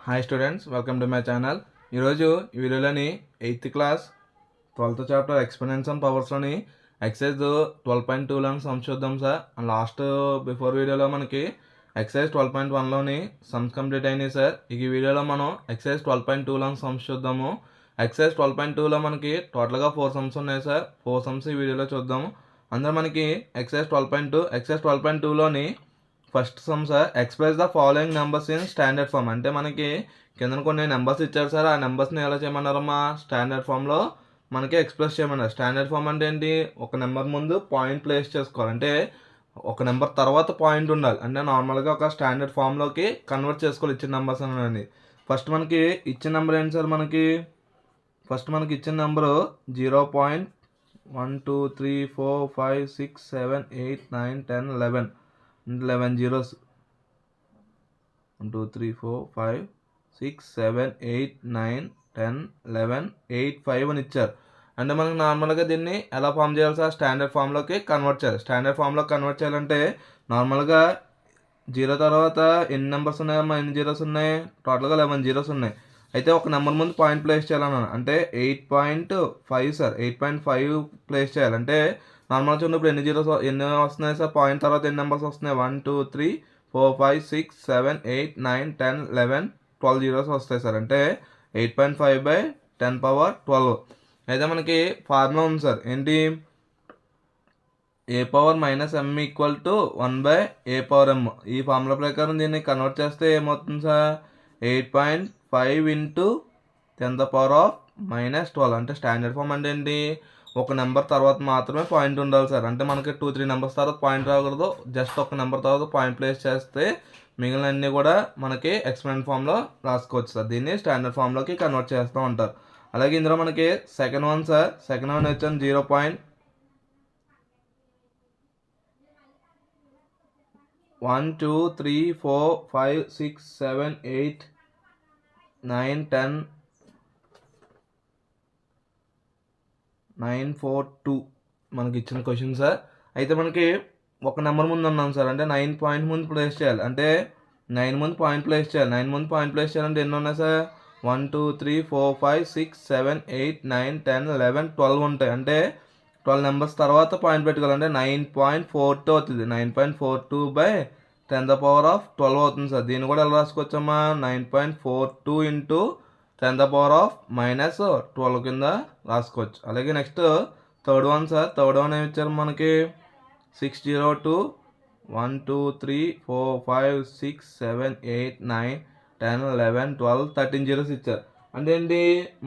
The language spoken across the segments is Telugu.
Hi students, welcome to my channel. ఈరోజు ఈ వీడియోలోని 8th class 12th chapter exponents and పవర్స్లోని ఎక్సైజ్ 12.2లోని సమ్స్ చూద్దాం సార్. లాస్ట్ బిఫోర్ వీడియోలో మనకి ఎక్సైజ్ 12.1లోని సమ్స్ కంప్లీట్ అయినాయి సార్. ఈ వీడియోలో మనం ఎక్సైజ్ 12.2లోని సమ్స్ చూద్దాము. ఎక్సైజ్ 12.2లో మనకి టోటల్గా 4 సమ్స్ ఉన్నాయి సార్. 4 సమ్స్ ఈ వీడియోలో చూద్దాము. అందులో మనకి ఎక్సైజ్ 12.2లోని first sum sir, express the following numbers in standard form. అంటే మనకి కింద కొన్ని నెంబర్స్ ఇచ్చారు సార్. ఆ నెంబర్స్ని ఎలా చేయమన్నారమ్మా? స్టాండర్డ్ ఫామ్లో మనకి ఎక్స్ప్రెస్ చేయమన్నారు. స్టాండర్డ్ ఫామ్ అంటే ఏంటి? ఒక నెంబర్ ముందు పాయింట్ ప్లేస్ చేసుకోవాలి. అంటే ఒక నెంబర్ తర్వాత పాయింట్ ఉండాలి. అంటే నార్మల్గా ఒక స్టాండర్డ్ ఫామ్లోకి కన్వర్ట్ చేసుకోవాలి ఇచ్చిన నెంబర్స్ అనేది. ఫస్ట్ మనకి ఇచ్చిన నెంబర్ ఏంటి సార్? ఫస్ట్ మనకి ఇచ్చిన నెంబరు 0.1 2 3 4 5 6 7 8 9 10 11 11 zeros. 1 2 3 4 5 6 7 8 9 10 11 8 5 అని ఇచ్చారు. అంటే మనకు నార్మల్గా దీన్ని ఎలా ఫామ్ చేయాలి సార్? స్టాండర్డ్ ఫామ్లోకి కన్వర్ట్ చేయాలి. స్టాండర్డ్ ఫామ్లోకి కన్వర్ట్ చేయాలంటే నార్మల్గా 0 తర్వాత ఎన్ని నెంబర్స్ ఉన్నాయమ్మా? ఎన్ని జీరోస్ ఉన్నాయి? టోటల్గా 11 జీరోస్ ఉన్నాయి. అయితే ఒక నెంబర్ ముందు పాయింట్ ప్లేస్ చేయాలన్నాను. అంటే 8.5 సార్. 8.5 ప్లేస్ చేయాలి. అంటే నార్మల్ చూడండి, ఇప్పుడు ఎన్ని వస్తున్నాయి సార్? పాయింట్ తర్వాత ఎన్ని నెంబర్స్ వస్తున్నాయి? 1 2 3 4 5 6 7 8 9 10 11 12 జీరోస్ వస్తాయి సార్. అంటే 8.5/10^12. అయితే మనకి ఫార్ములా ఉంది సార్. ఏంటి? a⁻-m = 1/a⁻m. ఈ ఫార్ములా ప్రకారం దీన్ని కన్వర్ట్ చేస్తే ఏమవుతుంది సార్? 8.5 × 10⁻⁻12. అంటే స్టాండర్డ్ ఫామ్ అంటే ఏంటి? ఒక నెంబర్ తర్వాత మాత్రమే పాయింట్ ఉండాలి సార్. అంటే మనకి 2 3 నెంబర్స్ తర్వాత పాయింట్ రాకూడదు. జస్ట్ ఒక నెంబర్ తర్వాత పాయింట్ ప్లేస్ చేస్తే మిగిలిన అన్నీ కూడా మనకి ఎక్స్పోనెంట్ ఫామ్లో రాసుకోవచ్చు సార్. దీన్ని స్టాండర్డ్ ఫామ్లోకి కన్వర్ట్ చేస్తూ ఉంటారు. అలాగే ఇందులో మనకి second one sir. Second one వచ్చాను 0.1 2 3 4 5 6 7 8 9 10 9 4 2 మనకి ఇచ్చిన క్వశ్చన్ సార్. అయితే మనకి ఒక నెంబర్ ముందు ఉన్నాం సార్. అంటే 9 పాయింట్ ముందు ప్లేస్ చేయాలి. అంటే 9 ముందు పాయింట్ ప్లేస్ చేయాలి. 9 ముందు పాయింట్ ప్లేస్ చేయాలంటే ఎన్ని ఉన్నాయి సార్? 1 2 3 4 5 6 7 8 9 10 11 12 ఉంటాయి. అంటే 12 నెంబర్స్ తర్వాత పాయింట్ పెట్టుకోవాలంటే 9.42 అవుతుంది. 9.42/10⁻12 అవుతుంది సార్. దీన్ని కూడా ఎలా రాసుకోవచ్చమ్మా? 9.42 × 10⁻−12 కింద రాసుకోవచ్చు. అలాగే next third one sir. Third one ఏమి ఇచ్చారు మనకి? 602 1 2 3 4 5 6 7 8 9 10 11 12 13 జీరోస్ ఇచ్చారు. అంటే ఏంటి?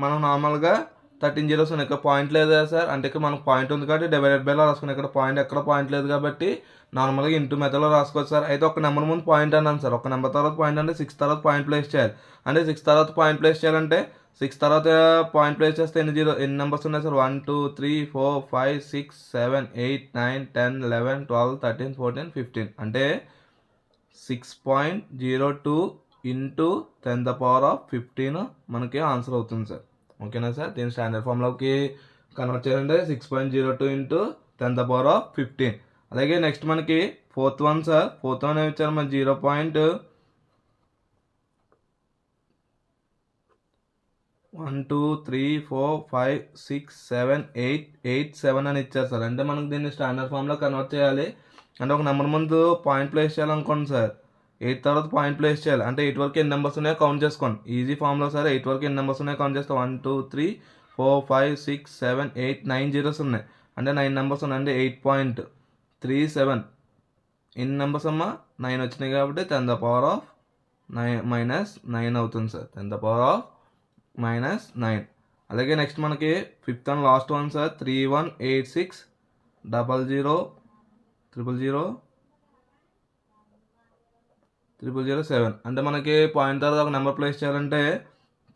మనం నార్మల్గా 13 జీరోస్ ఉన్నాయి. ఇక్కడ పాయింట్ లేదా సార్? అంటే ఇక్కడ మనకు పాయింట్ ఉంది కాబట్టి డివైడెడ్ బైలో రాసుకున్నాం. ఇక్కడ ఎక్కడ పాయింట్ లేదు కాబట్టి నార్మల్గా ఇంటూ మెథడ్లో రాసుకోవచ్చు సార్. అయితే ఒక నెంబర్ ముందు పాయింట్ అన్నాను సార్. ఒక నెంబర్ తర్వాత పాయింట్ అంటే 6 తర్వాత పాయింట్ ప్లేస్ చేయాలి. అంటే 6 తర్వాత పాయింట్ ప్లేస్ చేయాలంటే 6 తర్వాత పాయింట్ ప్లేస్ చేస్తే ఎన్ని నెంబర్స్ ఉన్నాయి సార్? 1 2 3 4 5 6 7 8 9 10 11 12 13 14 15. అంటే 6.02 × 10⁻15 మనకి ఆన్సర్ అవుతుంది సార్. ఓకేనా సార్? దీని స్టాండర్డ్ ఫామ్లోకి కన్వర్ట్ చేయాలంటే 6.02 × 10⁻15. అలాగే నెక్స్ట్ మనకి fourth one sir. Fourth one ఏమి ఇచ్చారు? మన 0.1 2 3 4 5 6 7 8 8 7 అని ఇచ్చారు సార్. అంటే మనకు దీన్ని స్టాండర్డ్ ఫామ్లో కన్వర్ట్ చేయాలి. అంటే ఒక నెంబర్ ముందు పాయింట్ ప్లేస్ చేయాలనుకోండి సార్. 8 తర్వాత పాయింట్ ప్లేస్ చేయాలి. అంటే 8 వరకు ఎన్ని నెంబర్స్ ఉన్నాయో కౌంట్ చేసుకోండి. ఈజీ ఫామ్లో సార్. 8 వరకు ఎన్ని నెంబర్స్ ఉన్నాయో కౌంట్ చేస్తే 1 2 3 4 5 6 7 8 9 జీరోస్ ఉన్నాయి. అంటే 9 నెంబర్స్ ఉన్నాయి. అంటే 8.37 ఎన్ని నెంబర్స్ అమ్మా? 9 వచ్చినాయి కాబట్టి 10⁻−9 అవుతుంది సార్. 10⁻−9. అలాగే నెక్స్ట్ మనకి fifth and last one sir. 3186 00 000 007. అంటే మనకి పాయింట్ తర్వాత ఒక నెంబర్ ప్లేస్ చేయాలంటే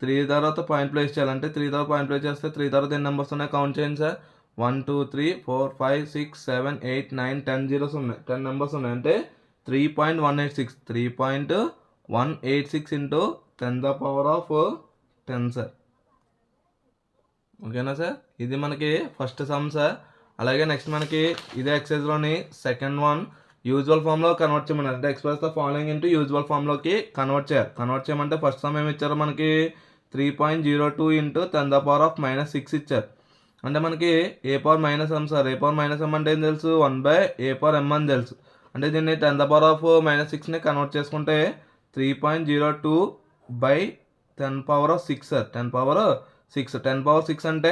3 తర్వాత పాయింట్ ప్లేస్ చేయాలంటే 3 తర్వాత పాయింట్ ప్లేస్ చేస్తే 3 తర్వాత ఎన్ని నెంబర్స్ ఉన్నాయి కౌంట్ చేయండి సార్. 1 2 3 4 5 6 7 8 9 10 జీరోస్ ఉన్నాయి. 10 నెంబర్స్ ఉన్నాయి. అంటే 3.186 3.186 × 10⁻10 సార్. ఓకేనా సార్? ఇది మనకి ఫస్ట్ సమ్ సార్. అలాగే నెక్స్ట్ మనకి ఇదే ఎక్సైజ్లోని సెకండ్ వన్ యూజువల్ ఫామ్లో కన్వర్ట్ చేయమన్నారు. అంటే express the following into usual ఫామ్లోకి కన్వర్ట్ చేయాలి. కన్వర్ట్ చేయమంటే ఫస్ట్ సమ్ ఏమి ఇచ్చారు మనకి 3.02 ఇంటూ 10⁻⁻6 ఇచ్చారు. అంటే మనకి a power minus m sir. A power minus m అంటే ఏం తెలుసు, 1/a/m అని తెలుసు. అంటే దీన్ని 10⁻⁻6ని కన్వర్ట్ చేసుకుంటే 3.02/10⁻6 సార్. 10⁻6 10⁻6 అంటే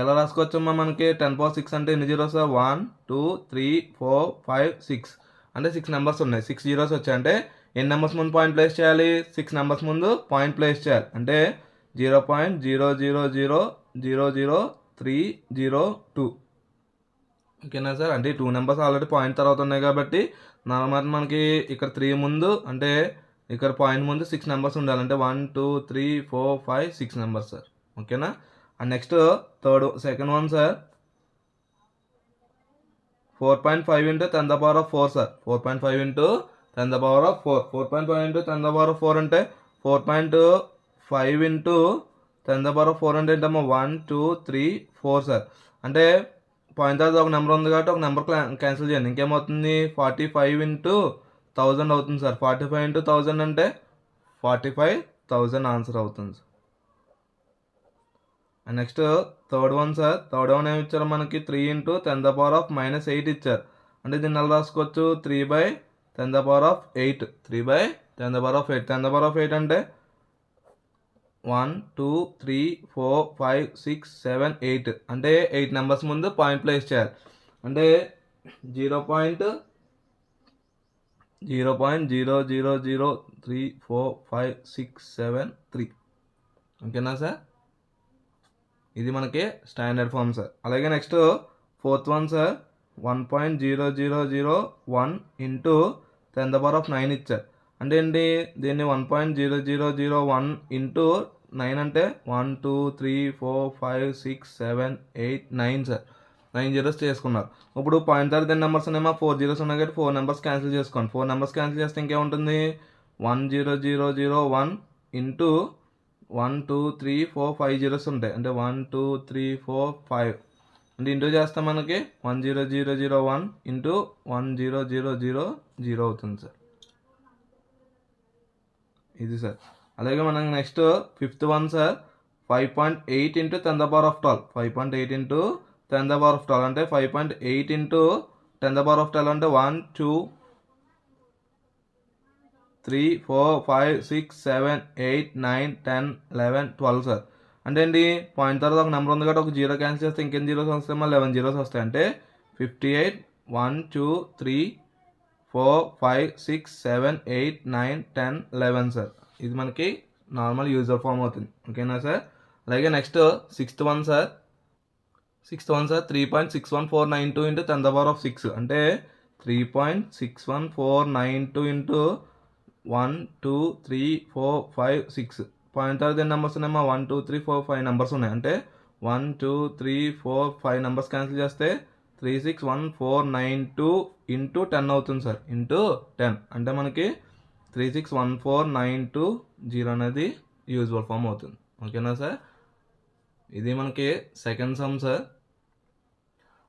ఎలా రాసుకోవచ్చమ్మా, మనకి 10⁻6 అంటే ఎన్ని జీరోస్ సార్, 1 2 3 4 5 6 అంటే 6 నెంబర్స్ ఉన్నాయి. 6 జీరోస్ వచ్చాయి. అంటే ఎన్ని నెంబర్స్ ముందు పాయింట్ ప్లేస్ చేయాలి, 6 నెంబర్స్ ముందు పాయింట్ ప్లేస్ చేయాలి. అంటే 0.000000302 ఓకేనా సార్. అంటే 2 నెంబర్స్ ఆల్రెడీ పాయింట్ తర్వాత ఉన్నాయి కాబట్టి నార్మల్ మనకి ఇక్కడ 3 ముందు, అంటే ఇక్కడ పాయింట్ ముందు 6 నెంబర్స్ ఉండాలి. అంటే 1 2 3 4 5 6 నెంబర్స్ సార్. ఓకేనా. And next second one sir 4.5 into 10⁻4 sir. 4.5 into 10⁻4 4.5 into 10⁻4 అంటే 4.5 ఇంటూ 10⁻4 అంటే ఏంటమ్మా 1 2 3 4 సార్. అంటే పాయింట్ తర్వాత ఒక నెంబర్ ఉంది కాబట్టి ఒక నెంబర్ క్యాన్సిల్ చేయండి. ఇంకేమవుతుంది, 45 ఇంటూ 1000 అవుతుంది సార్. 45 ఇంటూ 1000 అంటే 45,000 ఆన్సర్ అవుతుంది sir. And next third one sir. Third one ఏమి ఇచ్చారు మనకి 3 ఇంటూ 10⁻⁻8 ఇచ్చారు. అంటే దీన్ని ఎలా రాసుకోవచ్చు, 3/10⁸. 3/10⁸. 10⁸ అంటే 1 2 3 4 5 6 7 8 అంటే 8 నెంబర్స్ ముందు పాయింట్ ప్లేస్ చేయాలి. అంటే 0.000345673 ఓకేనా సార్. ఇది మనకి స్టాండర్డ్ ఫామ్ సార్. అలాగే next fourth one sir 1.0001 into 10⁻9 ఇచ్చారు. అంటే ఏంటి, దీన్ని 1.0001 ఇంటూ 9 అంటే 1 2 3 4 5 6 7 8 9 సార్. 9 జీరోస్ చేసుకున్నారు. ఇప్పుడు పాయింట్ తర్వాత ఎన్ని నెంబర్స్ ఉన్నాయమ్మా, 4 జీరోస్ ఉన్నాయి కాబట్టి 4 నెంబర్స్ క్యాన్సిల్ చేసుకోండి. 4 నెంబర్స్ క్యాన్సిల్ చేస్తే ఇంకేముంటుంది, 10001 ఇంటూ 1 2 3 4 5 జీరోస్ ఉంటాయి. అంటే 1 2 3 4 5 అంటే ఇంటూ చేస్తే మనకి 10001 ఇంటూ 10000 అవుతుంది సార్. ఇది సార్. అలాగే మనకి next fifth one sir 5.8 into 10⁻12. 5.8 into 10⁻12 అంటే 5.8 ఇంటూ 10⁻12 అంటే 1 2 3 4 5 6 7 8 9 10 11 12 సార్. అంటే ఏంటి, పాయింట్ తర్వాత ఒక నెంబర్ ఉంది కాబట్టి ఒక జీరో క్యాన్సిల్ చేస్తే ఇంకెన్ని జీరోస్ వస్తాయి, మళ్ళీ 11 జీరోస్ వస్తాయి. అంటే 58 1 2 3 4 5 6 7 8 9 10 11 సార్. ఇది మనకి నార్మల్ యూజర్ ఫామ్ అవుతుంది. ఓకేనా సార్. అలాగే next sixth one sir 3.61492 into 10⁻6 అంటే 3.61492 ఇంటూ 1 2 3 4 5 6 పాయింట్ తర్వాత ఎన్ని నెంబర్స్ ఉన్నాయమ్మా, 1 2 3 4 5 నెంబర్స్ ఉన్నాయి. అంటే 1 2 3 4 5 నెంబర్స్ క్యాన్సిల్ చేస్తే 361,492 ఇంటూ 10 అవుతుంది సార్. ఇంటూ 10 అంటే మనకి 361,492 అనేది యూజువల్ ఫామ్ అవుతుంది. ఓకేనా సార్. ఇది మనకి second sum sir.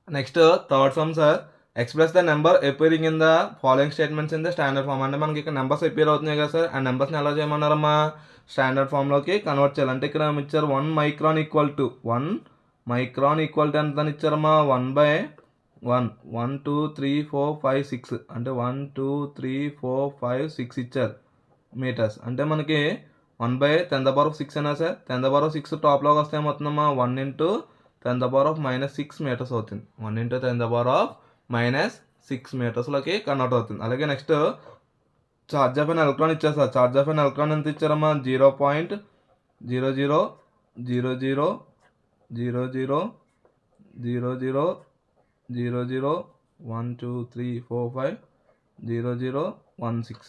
Next third sum sir express the number appearing in the following statements in the standard form. అంటే మనకి ఇక్కడ నెంబర్స్ అపియర్ అవుతున్నాయి కదా సార్. ఆ నెంబర్స్ని ఎలా చేయమన్నారమ్మా, స్టాండర్డ్ ఫామ్లోకి కన్వర్ట్ చేయాలి. అంటే ఇక్కడ ఇచ్చారు 1 మైక్రాన్ ఈక్వల్ టు ఎంత అని ఇచ్చారమ్మా, 1/1 1 2 3 4 5 6 అంటే 1 2 3 4 5 6 ఇచ్చారు మీటర్స్. అంటే మనకి 1/10⁻6 అయినా సార్. 10⁻6 టాప్లోకి వస్తే ఏమవుతుందమ్మా, 1 ఇంటూ 10⁻6 మీటర్స్ అవుతుంది. 1 ఇంటూ 10⁻6 మీటర్స్లోకి కన్వర్ట్ అవుతుంది. అలాగే next charge of an electron ఇచ్చారు sir. Charge of an electron ఎంత ఇచ్చారమ్మా, 0.00000000001234500016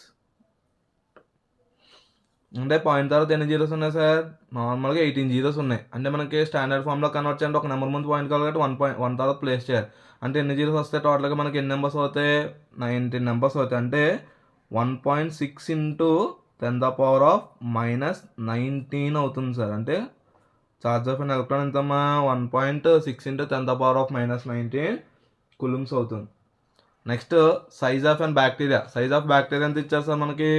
అంటే పాయింట్ తర్వాత ఎన్ని జీరోస్ ఉన్నాయి సార్, నార్మల్గా 18 జీరోస్ ఉన్నాయి. అంటే మనకి స్టాండర్డ్ ఫామ్లో కన్వర్ట్ చేయాలంటే ఒక నెంబర్ ముందు పాయింట్ కావాలి కాబట్టి 1 తర్వాత ప్లేస్ చేయాలి. అంటే ఎన్ని జీరోస్ వస్తాయి టోటల్గా మనకి, ఎన్ని నెంబర్స్ అవుతాయి, 19 నెంబర్స్ అవుతాయి. అంటే 1.6 ఇంటూ 10⁻−19 అవుతుంది సార్. అంటే చార్జ్ ఆఫ్ ఎన్ ఎలక్ట్రాన్ ఎంతమ్మా, 1.6 ఇంటూ 10⁻−19 కులుమ్స్ అవుతుంది. Next size of and bacteria. Size of bacteria ఎంత ఇచ్చారు సార్ మనకి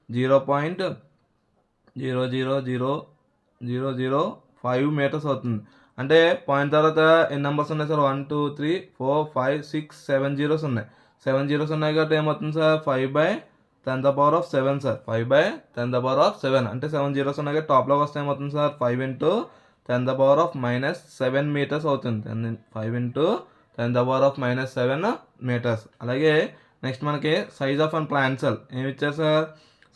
0.0000005 మీటర్స్ అవుతుంది. అంటే పాయింట్ తర్వాత ఎన్ని నెంబర్స్ ఉన్నాయి సార్? 1 2 3 4 5 6 7 జీరోస్ ఉన్నాయి. 7 జీరోస్ ఉన్నాయి కాబట్టి ఏమవుతుంది సార్? 5/10⁻⁷ సార్. 5/10⁻⁷ అంటే 7 జీరోస్ ఉన్నాయి కాబట్టి టాప్లోకి వస్తే ఏమవుతుంది సార్? 5 × 10⁻⁻7 మీటర్స్ అవుతుంది. 5 × 10⁻⁻7 మీటర్స్. అలాగే నెక్స్ట్ మనకి size of and plant cell ఏమి ఇచ్చారు sir?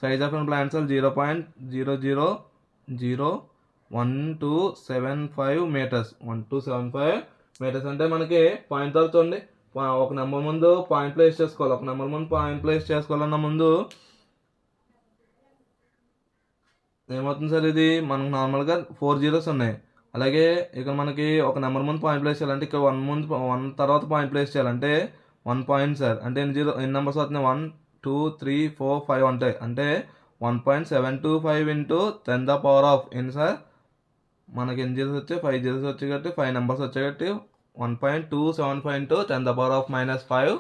Size of and plant cell 0.0001275 metres. 1275 metres అంటే మనకి పాయింట్ తర్వాత చూడండి, ఒక నెంబర్ ముందు పాయింట్ ప్లేస్ చేసుకోవాలి. ఒక నెంబర్ ముందు పాయింట్ ప్లేస్ చేసుకోవాలన్న ముందు ఏమవుతుంది సార్? ఇది మనకు నార్మల్గా 4 జీరోస్ ఉన్నాయి. అలాగే ఇక్కడ మనకి ఒక నెంబర్ ముందు పాయింట్ ప్లేస్ చేయాలంటే ఇక్కడ 1 ముందు 1 తర్వాత పాయింట్ ప్లేస్ చేయాలంటే 1 పాయింట్ సార్. అంటే ఎన్ని నెంబర్స్ అవుతున్నాయి? 1 2 3 4 5 ఉంటాయి. అంటే 1.725 × 10⁻⁻. ఏంటి సార్? మనకి ఎన్ని జీరోస్ వచ్చాయి? 5 జీరోస్ వచ్చాయి కాబట్టి 5 నెంబర్స్ వచ్చాయి కాబట్టి 1.275 × 10⁻⁻5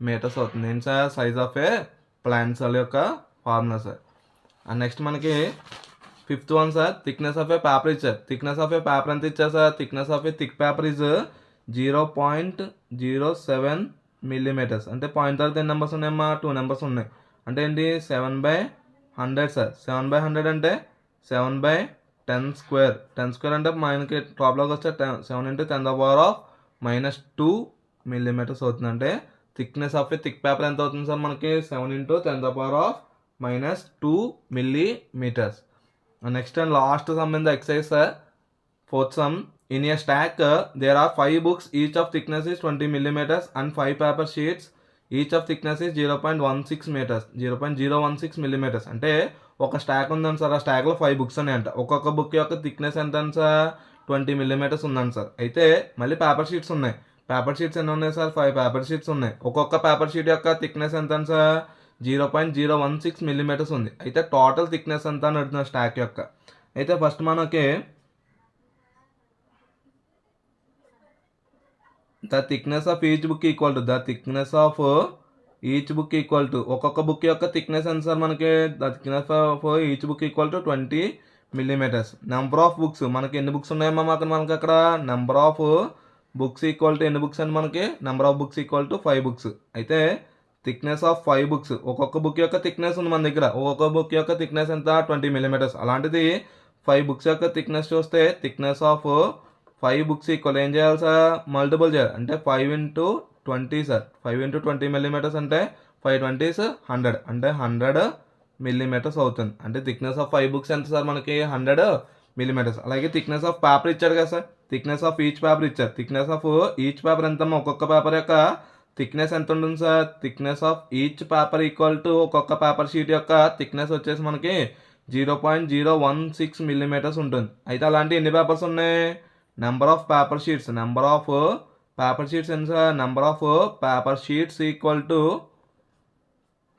మీటర్స్ అవుతుంది. ఏంటి sir? Size of a plant cell యొక్క ఫార్ములా సార్. అండ్ నెక్స్ట్ మనకి 5th one sir, thickness of a paper ఇచ్చారు. థిక్నెస్ ఆఫ్ ఏ పేపర్ ఎంత ఇచ్చారు sir? Thickness of a thick paper is 0.07 millimetres. అంటే పాయింట్ తర్వాత ఎన్ని నెంబర్స్ ఉన్నాయమ్మా? 2 నెంబర్స్ ఉన్నాయి. అంటే ఏంటి? 7/100 సార్. 7/100 అంటే 7/10². 10² అంటే మనకి టాప్లోకి వస్తే 7 × 10⁻⁻2 మిల్లీమీటర్స్ అవుతుంది. అంటే thickness of a thick paper ఎంత అవుతుంది సార్ మనకి? 7 × 10⁻⁻2 millimetres. Next and last sum in the exercise sir, 4th sum. In a stack there are 5 books, each of thickness is 20 millimeters and 5 paper sheets, each of thickness is 0.16 meters, 0.016 millimeters. అంటే ఒక స్టాక్ ఉందని సార్, ఆ స్టాక్లో 5 బుక్స్ ఉన్నాయంట. ఒక్కొక్క బుక్ యొక్క థిక్నెస్ ఎంత అని సార్? 20 మిల్లీమీటర్స్ ఉందని సార్. అయితే మళ్ళీ పేపర్ షీట్స్ ఉన్నాయి. పేపర్ షీట్స్ ఎన్ని ఉన్నాయి సార్? 5 పేపర్ షీట్స్ ఉన్నాయి. ఒక్కొక్క పేపర్ షీట్ యొక్క థిక్నెస్ ఎంత అని సార్? 0.016 మిల్లీమీటర్స్ ఉంది. అయితే టోటల్ థిక్నెస్ ఎంత అని అడుగుతున్నారు స్టాక్ యొక్క. అయితే ఫస్ట్ మనకి the thickness of each book equal to ఒక్కొక్క బుక్ యొక్క థిక్నెస్ ఎంత సార్ మనకి? the thickness of each book equal to 20 millimeters. Number of books మనకి ఎన్ని బుక్స్ ఉన్నాయమ్మా? మనకి అక్కడ number of books equal to ఎన్ని బుక్స్ అండి మనకి? Number of books equal to 5 books. అయితే థిక్నెస్ ఆఫ్ 5 బుక్స్, ఒక్కొక్క బుక్ యొక్క థిక్నెస్ ఉంది మన దగ్గర. ఒక్కొక్క బుక్ యొక్క థిక్నెస్ ఎంత? 20 మిల్లీమీటర్స్. అలాంటిది 5 బుక్స్ యొక్క థిక్నెస్ చూస్తే థిక్నెస్ ఆఫ్ 5 బుక్స్ ఈక్వల్ ఏం చేయాలి సార్? మల్టిపుల్ చేయాలి. అంటే 5 × 20 సార్. 5 × 20 మిల్లీమీటర్స్ అంటే 5 20s 100. అంటే 100 మిల్లీమీటర్స్ అవుతుంది. అంటే థిక్నెస్ ఆఫ్ 5 బుక్స్ ఎంత సార్ మనకి? 100 మిల్లీమీటర్స్. అలాగే థిక్నెస్ ఆఫ్ పేపర్ ఇచ్చాడు కదా sir, thickness of each paper ఇచ్చారు. థిక్నెస్ ఆఫ్ ఈచ్ పేపర్ ఎంత? ఒక్కొక్క పేపర్ యొక్క థిక్నెస్ ఎంత ఉంటుంది sir? Thickness of each paper equal to ఒక్కొక్క పేపర్ షీట్ యొక్క థిక్నెస్ వచ్చేసి మనకి 0.016 మిల్లీమీటర్స్ ఉంటుంది. అయితే అలాంటి ఎన్ని పేపర్స్ ఉన్నాయి? Number of paper sheets. Number of paper sheets ఎంత sir? Number of paper sheets equal to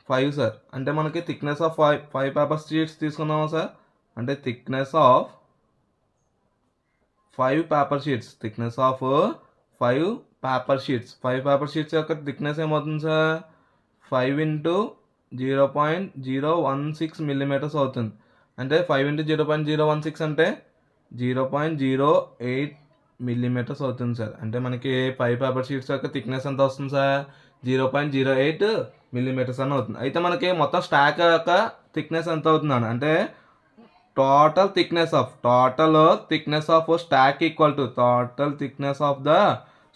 5 sir. అంటే మనకి థిక్నెస్ ఆఫ్ 5 పేపర్ షీట్స్ తీసుకుందామా సార్? అంటే thickness of 5 paper sheets, thickness of 5 paper sheets. 5 paper sheets యొక్క థిక్నెస్ ఏమవుతుంది సార్? 5 × 0.016 మిల్లీమీటర్స్ అవుతుంది. అంటే 5 × 0.016 అంటే 0.08 మిల్లీమీటర్స్ అవుతుంది సార్. అంటే మనకి 5 పేపర్ షీట్స్ యొక్క థిక్నెస్ ఎంత వస్తుంది సార్? 0.08 మిల్లీమీటర్స్ అని అవుతుంది. అయితే మనకి మొత్తం స్టాక్ యొక్క థిక్నెస్ ఎంత అవుతుందని అంటే total thickness of stock equal to total thickness of the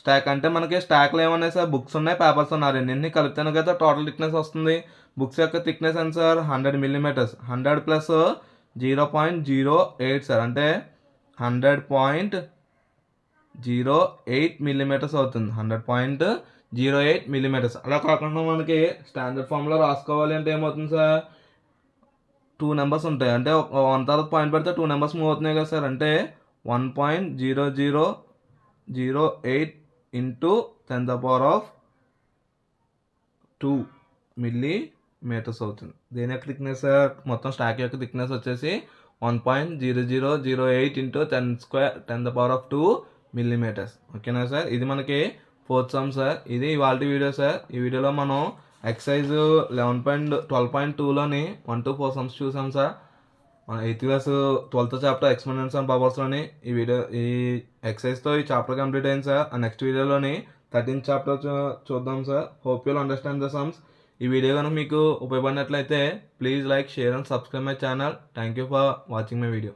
stock. అంటే మనకి స్టాక్లో ఏమన్నాయి సార్? బుక్స్ ఉన్నాయి, పేపర్స్ ఉన్నాయి. రెండింటిని కలిపితేనే కదా టోటల్ థిక్నెస్ వస్తుంది. బుక్స్ యొక్క థిక్నెస్ ఎంత సార్? 100 మిల్లీమీటర్స్. 100 + 0.08 సార్. అంటే 100.08 మిల్లీమీటర్స్ అవుతుంది. 100.08 మిల్లీమీటర్స్. అలా కాకుండా మనకి స్టాండర్డ్ ఫామ్లో రాసుకోవాలి అంటే ఏమవుతుంది సార్? 2 నెంబర్స్ ఉంటాయి. అంటే 1 తర్వాత పాయింట్ పెడితే 2 నెంబర్స్ మూవ్ అవుతున్నాయి కదా సార్. అంటే 1.0008 × 10⁻²2 మిల్లీమీటర్స్ అవుతుంది. దేని యొక్క థిక్నెస్ సార్? మొత్తం స్టాక్ యొక్క థిక్నెస్ వచ్చేసి 1.0008 × 10⁻² మిల్లీమీటర్స్. ఓకేనా సార్? ఇది మనకి ఫోర్త్ సమ్ సార్. ఇది ఇవాళ వీడియో సార్. ఈ వీడియోలో మనం ఎక్సర్సైజ్ 11.12లోని 1 to 4 సమ్స్ చూసాం సార్. మన 8th class 12th chapter experiments and పవర్స్లోని ఈ ఎక్సర్సైజ్తో ఈ చాప్టర్ కంప్లీట్ అయింది సార్. నెక్స్ట్ వీడియోలోని 13th చాప్టర్ చూద్దాం sir. Hope you'll understand the sums. ఈ వీడియో కనుక మీకు ఉపయోగపడినట్లయితే please like, share and subscribe my channel. Thank you for watching my video.